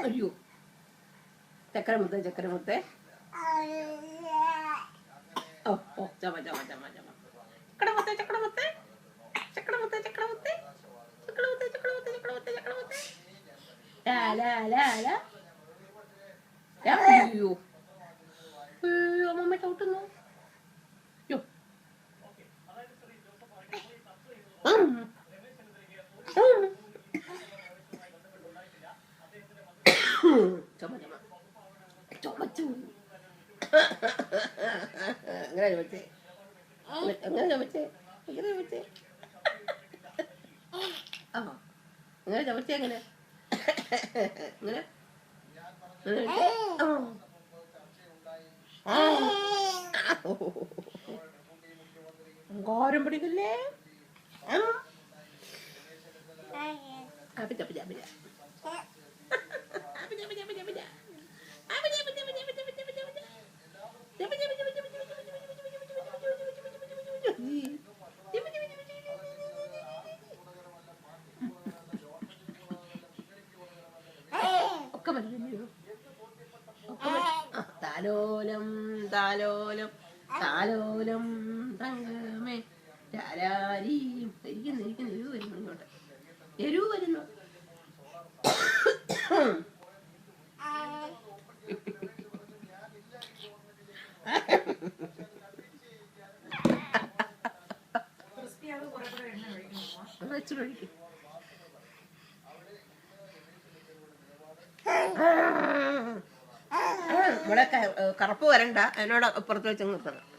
അയ്യോ ചക്കരമുത്തേ ചക്കരമുത്തേ ഓ ഓ ചമ ചമ ചമ ചമ ചക്കരമുത്തേ ചക്കരമുത്തേ ചക്കരമുത്തേ ചക്കരമുത്തേ ചക്കരമുത്തേ ചക്കരമുത്തേ ചക്കരമുത്തേ ചക്കരമുത്തേ ലാ ലാ ലാ ലാ അയ്യോ അയ്യോ അമ്മ ചവിട്ടുന്നു അയ്യോ ചുമ ചുമ ചുമച്ചു അങ്ങനെ ചുമച്ചേ അങ്ങനെ ചുമച്ചേ അങ്ങനെ ചുമച്ചേ ആ അങ്ങനെ ചുമച്ചേ എങ്ങനെ അങ്ങനെ അങ്കാരം പിടിക്കല്ലേ ഒക്കെ പറ്റില്ലയോ താലോലം താലോലം താലോലം തങ്കമേ ചാരാരിയും ഇരിക്കുന്നു എരിവ് വരുന്നു ഇങ്ങോട്ട് എരിവ് വരുന്നു വെച്ചൊഴിക്കും ഇവിടെ കറുപ്പ് വരണ്ട അതിനോട് അപ്പുറത്ത് വെച്ച് നിർത്തണം